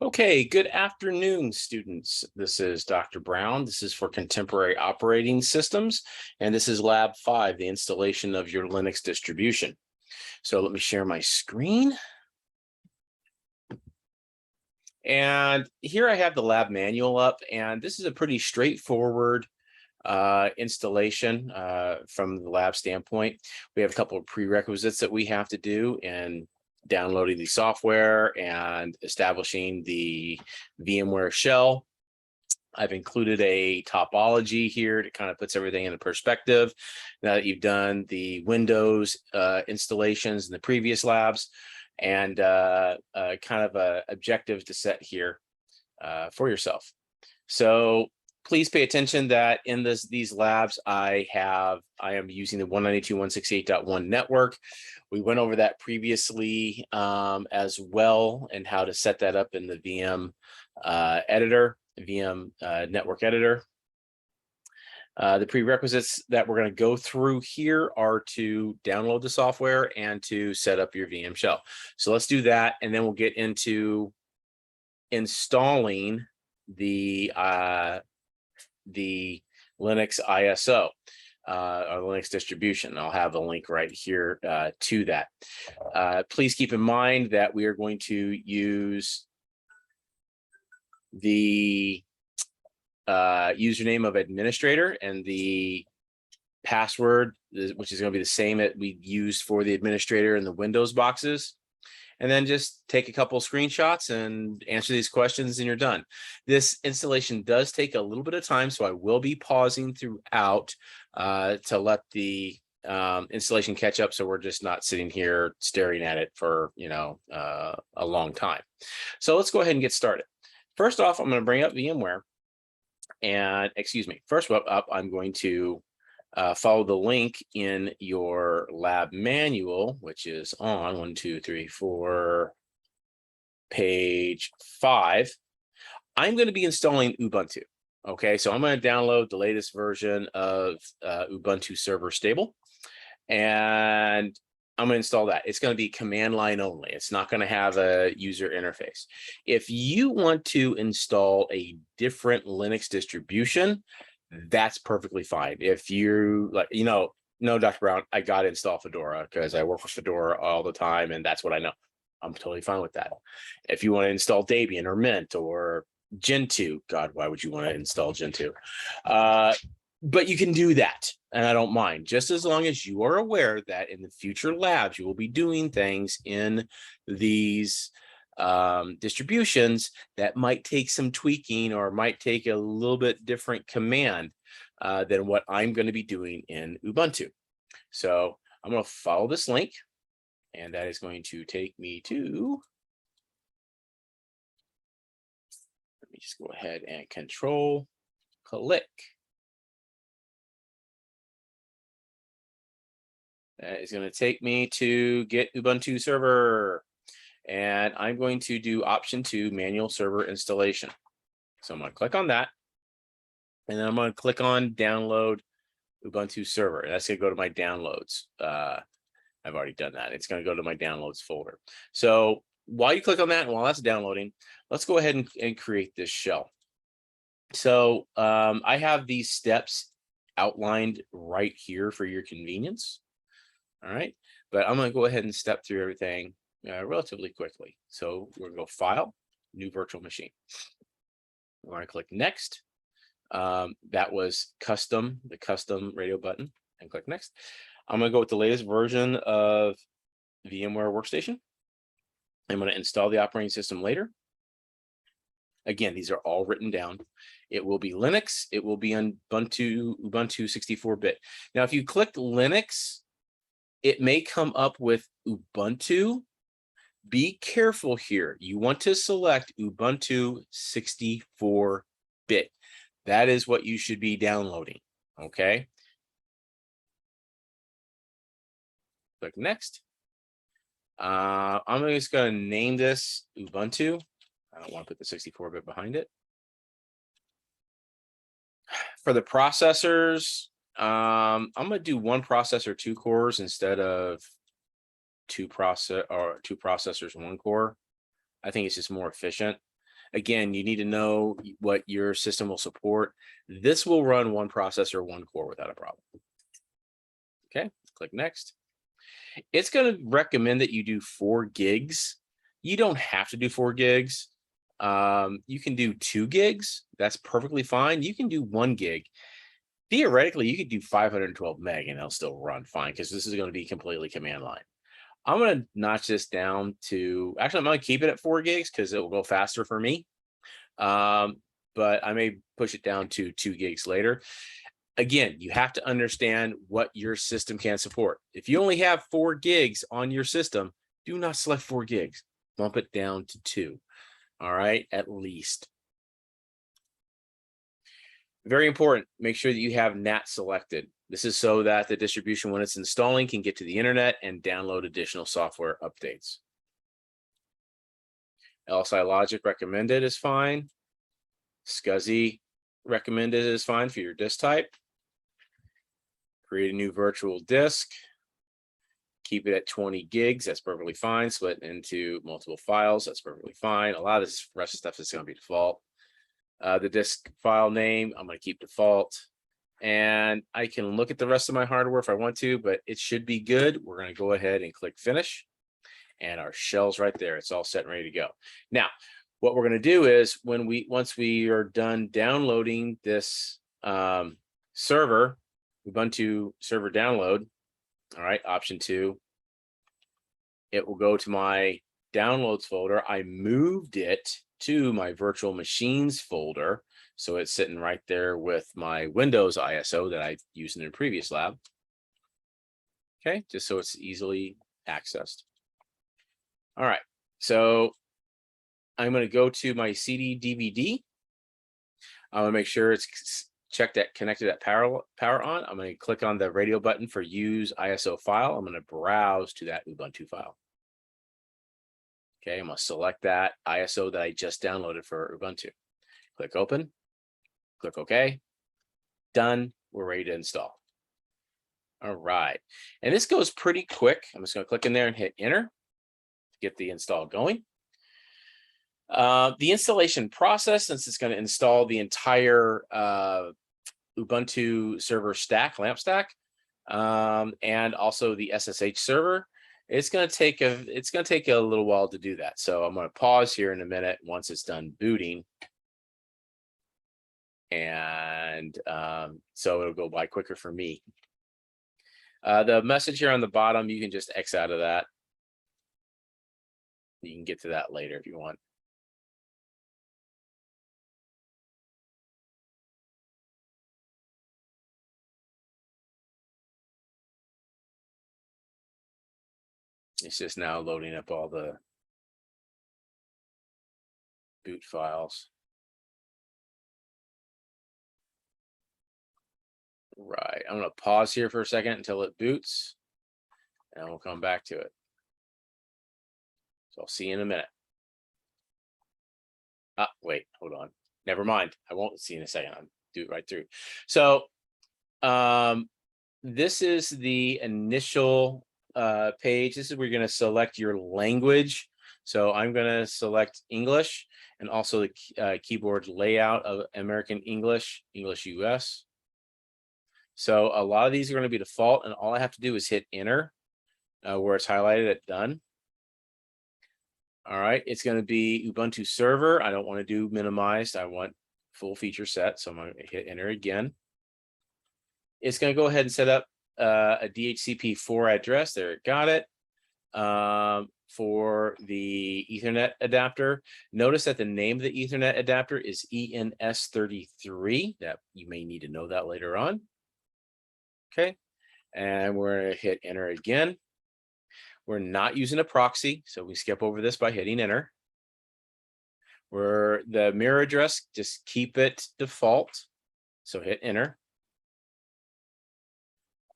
Okay, good afternoon, students. This is Dr. Brown. This is for contemporary operating systems, and this is Lab 5, the installation of your Linux distribution. So let me share my screen. And here I have the lab manual up, and this is a pretty straightforward installation from the lab standpoint. We have a couple of prerequisites that we have to do in downloading the software and establishing the VMware shell. I've included a topology here to kind of puts everything into perspective. Now that you've done the Windows installations in the previous labs, and kind of a objective to set here for yourself. So please pay attention that in these labs, I am using the 192.168.1 network. We went over that previously as well, and how to set that up in the VM editor, VM network editor. The prerequisites that we're going to go through here are to download the software and to set up your VM shell. So let's do that, and then we'll get into installing the Linux ISO, or Linux distribution. I'll have a link right here to that. Please keep in mind that we are going to use the username of administrator and the password, which is going to be the same that we used for the administrator in the Windows boxes. And then just take a couple screenshots and answer these questions, and you're done. This installation does take a little bit of time, so I will be pausing throughout to let the installation catch up, so we're just not sitting here staring at it for a long time. So let's go ahead and get started. First off, I'm going to bring up VMware, and first up, I'm going to follow the link in your lab manual, which is on page 5. I'm going to be installing Ubuntu. Okay, so I'm going to download the latest version of Ubuntu Server Stable, and I'm going to install that. It's going to be command line only. It's not going to have a user interface. If you want to install a different Linux distribution, that's perfectly fine. If you no, Dr. Brown, I got to install Fedora because I work with Fedora all the time, and that's what I know. I'm totally fine with that. If you want to install Debian or Mint or Gentoo, God, why would you want to install Gentoo? But you can do that, and I don't mind, just as long as you are aware that in the future labs, you will be doing things in these distributions that might take some tweaking or might take a little bit different command than what I'm going to be doing in Ubuntu. So I'm going to follow this link, and that is going to take me to, let me just go ahead and Control-click. That is going to take me to get Ubuntu server. And I'm going to do option 2, manual server installation. So I'm going to click on that. And then I'm going to click on download Ubuntu server. And that's going to go to my downloads. I've already done that. It's going to go to my downloads folder. So while you click on that and while that's downloading, let's go ahead and create this shell. So I have these steps outlined right here for your convenience. All right. But I'm going to go ahead and step through everything relatively quickly. So we're going to go File, New Virtual Machine. We're going to click Next. That was the custom radio button, and click Next. I'm going to go with the latest version of VMware Workstation. I'm going to install the operating system later. Again, these are all written down. It will be Linux. It will be on Ubuntu 64-bit. Now, if you click Linux, it may come up with Ubuntu. Be careful here. You want to select Ubuntu 64-bit. That is what you should be downloading. Okay. Click Next. I'm just going to name this Ubuntu. I don't want to put the 64-bit behind it. For the processors, I'm going to do 1 processor, 2 cores instead of 2 processors, 1 core. I think it's just more efficient. Again, you need to know what your system will support. This will run one processor, one core without a problem. Okay, click next. It's going to recommend that you do 4 gigs. You don't have to do 4 gigs. You can do 2 gigs. That's perfectly fine. You can do 1 gig. Theoretically, you could do 512 meg and it'll still run fine because this is going to be completely command line. I'm going to notch this down to, actually, I'm going to keep it at 4 gigs because it will go faster for me. But I may push it down to 2 gigs later. Again, you have to understand what your system can support. If you only have 4 gigs on your system, do not select 4 gigs. Bump it down to 2. All right, at least. Very important, make sure that you have NAT selected. This is so that the distribution, when it's installing, can get to the internet and download additional software updates. LSI Logic recommended is fine. SCSI recommended is fine for your disk type. Create a new virtual disk. Keep it at 20 gigs. That's perfectly fine. Split into multiple files. That's perfectly fine. A lot of this rest of stuff is going to be default. The disk file name, I'm going to keep default. And I can look at the rest of my hardware if I want to, but it should be good. We're going to go ahead and click finish. And our shell's right there. It's all set and ready to go. Now, what we're going to do is once we are done downloading this server, Ubuntu server download, all right, option 2, it will go to my downloads folder. I moved it to my virtual machines folder. So it's sitting right there with my Windows ISO that I've used in the previous lab. Okay, just so it's easily accessed. All right, so I'm going to go to my CD DVD. I'm going to make sure it's checked that connected at power on. I'm going to click on the radio button for use ISO file. I'm going to browse to that Ubuntu file. Okay, I'm going to select that ISO that I just downloaded for Ubuntu. Click open, click OK. Done. We're ready to install. All right, and this goes pretty quick. I'm just going to click in there and hit enter to get the install going. The installation process, since it's going to install the entire Ubuntu server stack, LAMP stack, and also the SSH server, it's going to take a little while to do that. So I'm going to pause here in a minute once it's done booting, and so it'll go by quicker for me. The message here on the bottom, you can just X out of that. You can get to that later if you want. It's just now loading up all the boot files. Right, I'm going to pause here for a second until it boots, and we'll come back to it. So I'll see you in a minute. Wait, hold on. Never mind. I won't see you in a second. I'll do it right through. So this is the initial page. This is where you're going to select your language. So I'm going to select English, and also the keyboard layout of American English, English US. So a lot of these are going to be default, and all I have to do is hit enter where it's highlighted at done. All right, it's going to be Ubuntu server. I don't want to do minimized. I want full feature set. So I'm going to hit enter again. It's going to go ahead and set up a DHCP4 address. There, it got it. For the Ethernet adapter, notice that the name of the Ethernet adapter is ENS33. That you may need to know that later on. Okay, and we're going to hit enter again. We're not using a proxy, so we skip over this by hitting enter. We're the mirror address, just keep it default, so hit enter.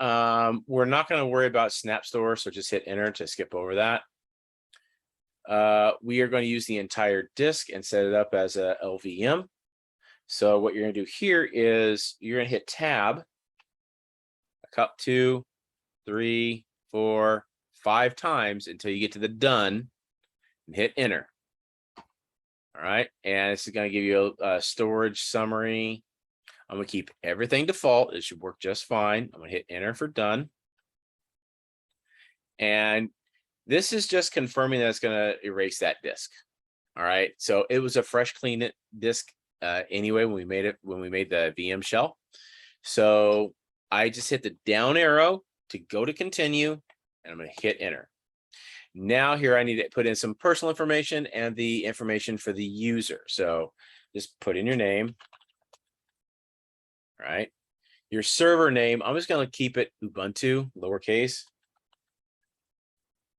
We're not going to worry about snap store, so just hit enter to skip over that. We are going to use the entire disk and set it up as a LVM. So what you're going to do here is you're going to hit tab a couple, 2, 3, 4, 5 times until you get to the done and hit enter. All All right, and this is going to give you a storage summary. I'm going to keep everything default. It should work just fine. I'm going to hit enter for done. And this is just confirming that it's going to erase that disk. All right, so it was a fresh, clean disk anyway when we made the VM shell. So I just hit the down arrow to go to continue, and I'm going to hit enter. Now here I need to put in some personal information and the information for the user. So just put in your name. All right, your server name, I'm just going to keep it Ubuntu, lowercase.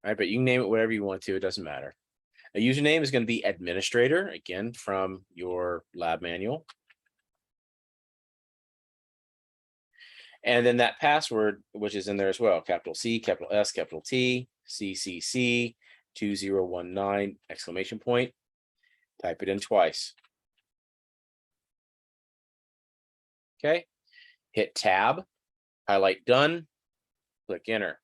All right, but you can name it whatever you want to, it doesn't matter. A username is going to be administrator, again, from your lab manual. And then that password, which is in there as well, capital C, capital S, capital T, CCC, 2019, exclamation point. Type it in twice. Okay, hit tab, highlight done, click enter.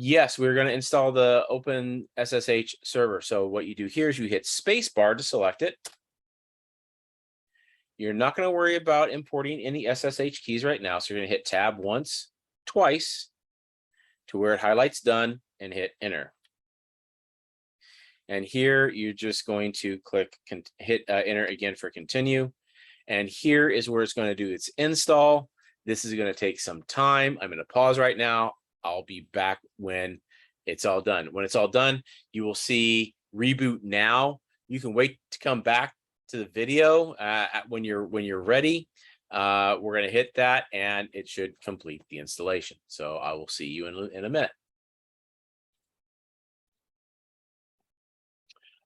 Yes, we're going to install the Open SSH server. So what you do here is you hit space bar to select it. You're not going to worry about importing any SSH keys right now. So you're going to hit tab once, twice to where it highlights done and hit enter. And here you're just going to hit enter again for continue. And here is where it's going to do its install. This is going to take some time. I'm going to pause right now. I'll be back when it's all done. When it's all done, you will see reboot now. You can wait to come back to the video when you're ready. We're going to hit that and it should complete the installation. So I will see you in a minute.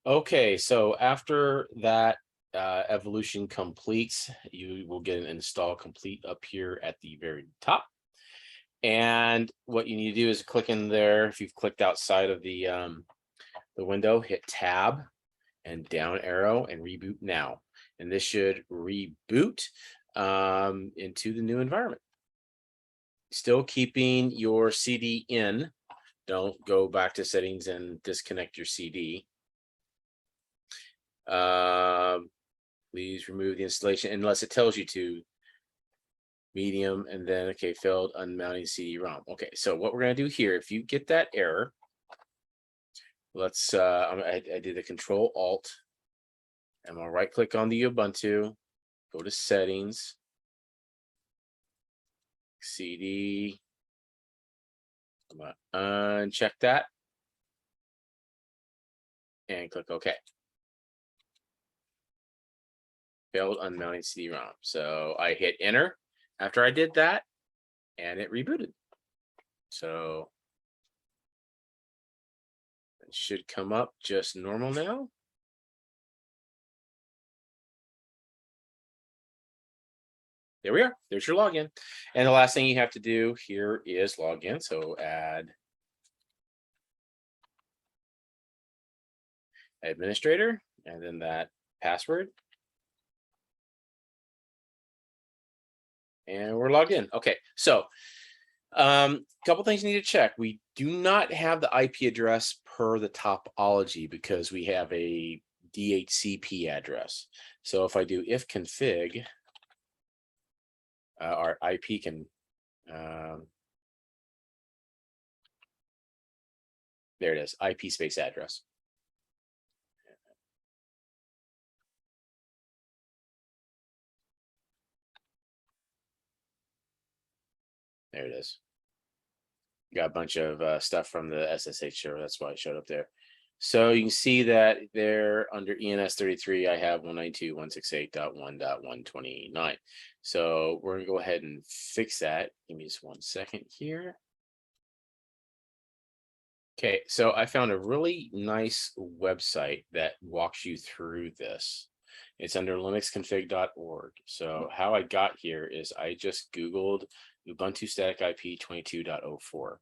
Okay, so after that evolution completes, you will get an install complete up here at the very top. And what you need to do is click in there. If you've clicked outside of the window, hit tab and down arrow and reboot now. And this should reboot into the new environment. Still keeping your CD in. Don't go back to settings and disconnect your CD. Please remove the installation unless it tells you to. Medium, and then okay, failed unmounting CD-ROM. Okay, so what we're going to do here, if you get that error, let's I did the Control Alt. I'm gonna right click on the Ubuntu, go to settings, CD. I'm gonna uncheck that and click OK. Failed unmounting CD-ROM. So I hit enter after I did that, and it rebooted. So it should come up just normal now. There we are. There's your login. And the last thing you have to do here is log in. So add administrator and then that password. And we're logged in. Okay, so a couple things you need to check. We do not have the IP address per the topology because we have a DHCP address. So if I do if config, our IP can, there it is, IP space address. There it is. Got a bunch of stuff from the SSH server. That's why it showed up there. So you can see that there under ENS33, I have 192.168.1.129. So we're going to go ahead and fix that. Give me just 1 second here. Okay, so I found a really nice website that walks you through this. It's under linuxconfig.org. So how I got here is I just Googled Ubuntu static IP 22.04,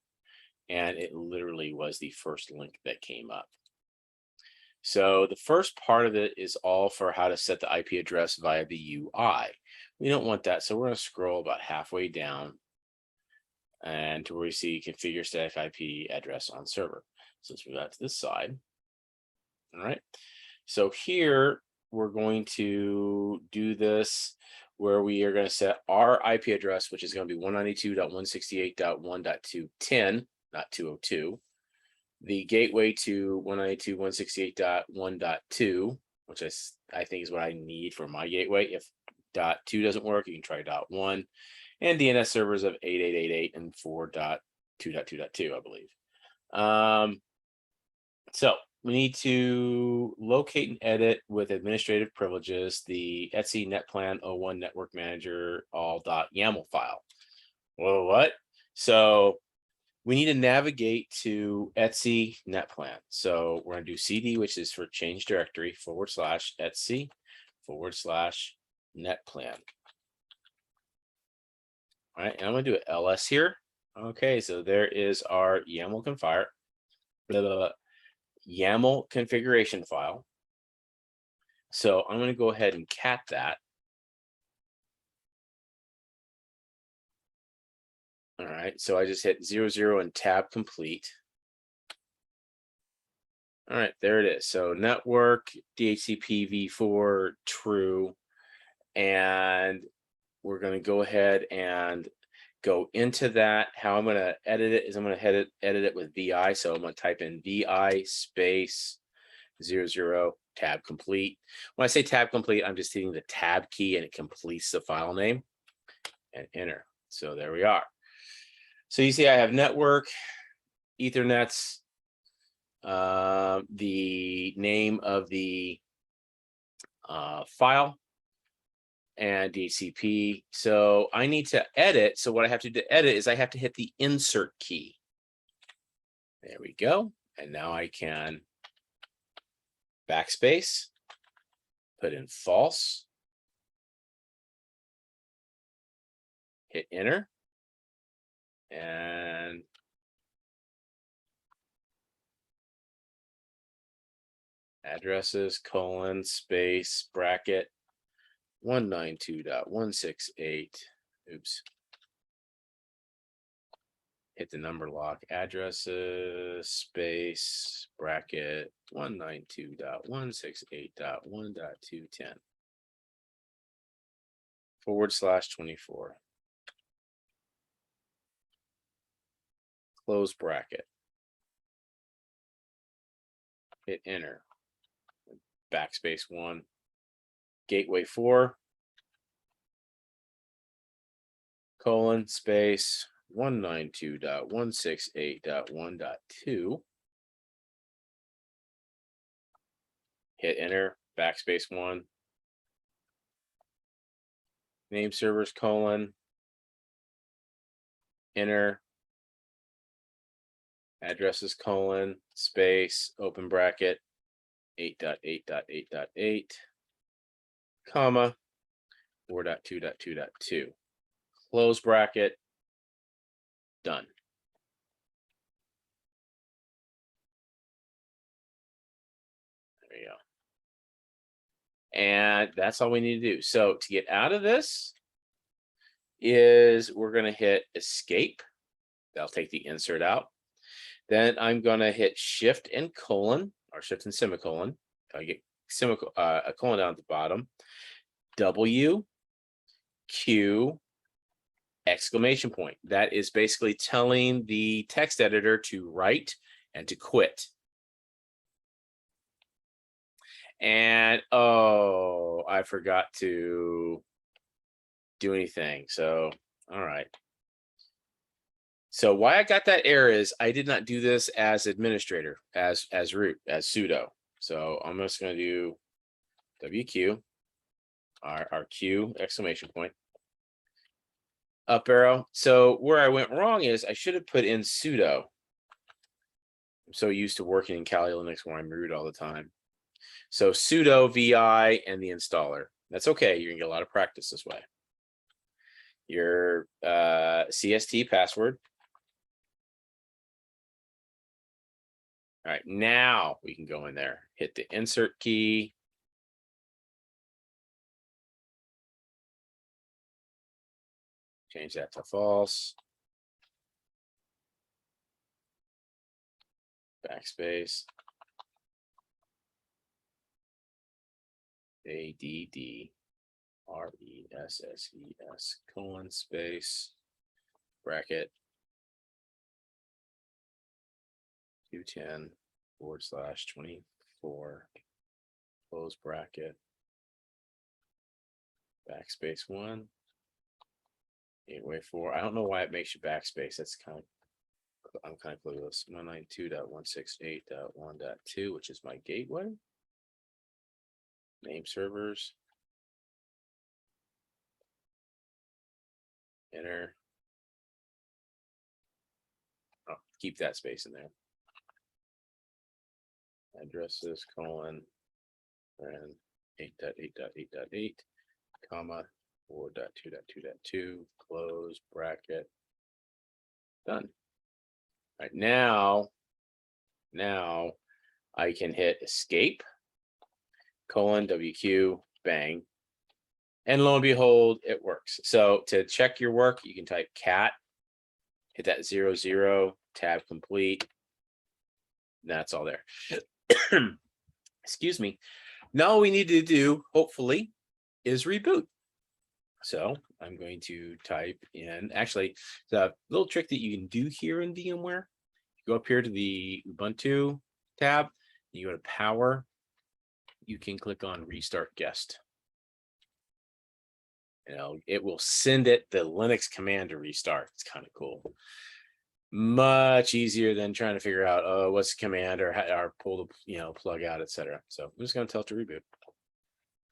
and it literally was the first link that came up. So the first part of it is all for how to set the IP address via the UI. We don't want that, so we're going to scroll about halfway down and to where we see configure static IP address on server. So let's move that to this side. All right. So here we're going to do this where we are going to set our IP address, which is going to be 192.168.1.210, not 202. The gateway to 192.168.1.2, which I think is what I need for my gateway. If .2 doesn't work, you can try .1, and DNS servers of 8888 and 4.2.2.2, I believe. So we need to locate and edit with administrative privileges the Etsy NetPlan 01 Network Manager all.yaml file. Well, what? So we need to navigate to Etsy NetPlan. So we're going to do CD, which is for change directory /Etsy/NetPlan. All right, and I'm going to do an ls here. Okay, so there is our YAML configure. YAML configuration file. So I'm going to go ahead and cat that. All right, so I just hit 00 and tab complete. All right, there it is. So network DHCP v4 true. And we're going to go ahead and go into that. How I'm going to edit it is I'm going to edit it with VI. So I'm going to type in VI space 00 tab complete. When I say tab complete, I'm just hitting the tab key and it completes the file name and enter. So there we are. So you see I have network, Ethernets, the name of the file, and DHCP. So I need to edit. So what I have to do to edit is I have to hit the insert key. There we go. And now I can backspace, put in false, hit enter, and addresses, colon, space, bracket, 192.168. Oops. Hit the number lock, addresses, space, bracket, 192.168.1.210 /24. Close bracket. Hit enter. Backspace 1. Gateway 4. Colon, space, 192.168.1.2. Hit enter, backspace 1. Name servers, colon, enter, addresses, colon, space, open bracket, 8.8.8.8, comma, 4.2.2.2. Close bracket, done. There you go. And that's all we need to do. So to get out of this is we're going to hit escape. That'll take the insert out. Then I'm going to hit shift and colon, or shift and semicolon. I get a colon down at the bottom. W, Q, exclamation point. That is basically telling the text editor to write and to quit. And oh, I forgot to do anything. So, all right. So why I got that error is I did not do this as administrator, as root, as sudo. So I'm just going to do WQ, our Q, exclamation point, up arrow. So where I went wrong is I should have put in sudo. I'm so used to working in Kali Linux where I'm root all the time. So sudo vi and the installer. That's okay. You're gonna get a lot of practice this way. Your CST password. All right, now we can go in there, hit the insert key. Change that to false. Backspace. space bracket 210/24 close bracket backspace 1 gateway 4. I don't know why it makes you backspace. I'm kind of clueless. 192.168.1.2, which is my gateway. Name servers. Enter. Oh, keep that space in there. Addresses, colon, and 8.8.8.8, comma, 4.2.2.2, close bracket. Done. All right, now I can hit escape, colon, WQ, bang. And lo and behold, it works. So to check your work, you can type cat, hit that 00, tab complete. That's all there. Excuse me. Now all we need to do, hopefully, is reboot. So I'm going to type in, actually, the little trick that you can do here in VMware, you go up here to the Ubuntu tab, you go to power, you can click on restart guest. It will send it the Linux command to restart. It's kind of cool. Much easier than trying to figure out what's the command or pull the plug out, etc. So I'm just going to tell it to reboot.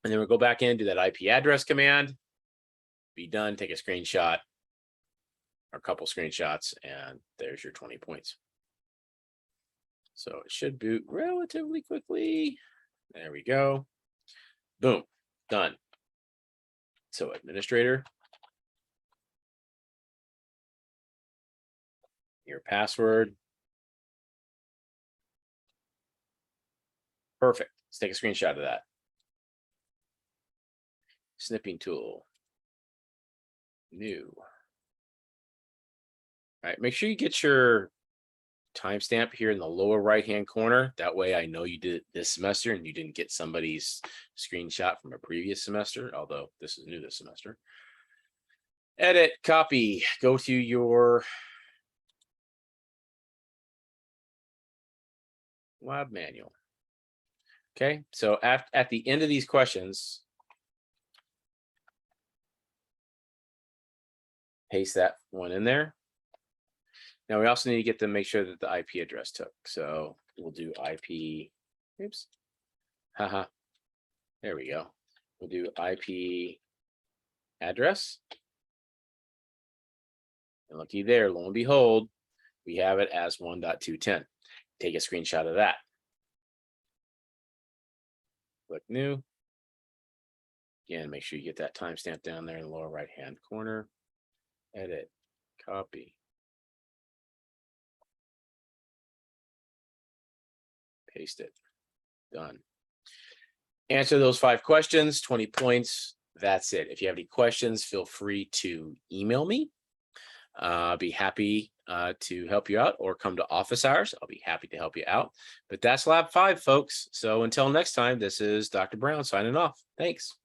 And then we'll go back in, do that IP address command, be done, take a screenshot or a couple screenshots, and there's your 20 points. So it should boot relatively quickly. There we go. Boom, done. So administrator, your password. Perfect. Let's take a screenshot of that. Snipping tool. New. All right, make sure you get your timestamp here in the lower right-hand corner. That way I know you did it this semester and you didn't get somebody's screenshot from a previous semester, although this is new this semester. Edit, copy, go to your lab manual. Okay, so at the end of these questions, paste that one in there. Now we also need to get to make sure that the IP address took. So we'll do IP, oops, haha, there we go. We'll do IP address. And looky there, lo and behold, we have it as 1.210. Take a screenshot of that. Click new. Again, make sure you get that timestamp down there in the lower right-hand corner. Edit, copy. Paste it. Done. Answer those 5 questions, 20 points. That's it. If you have any questions, feel free to email me. I'll be happy to help you out, or come to office hours. I'll be happy to help you out. But that's Lab 5, folks. So until next time, this is Dr. Brown signing off. Thanks.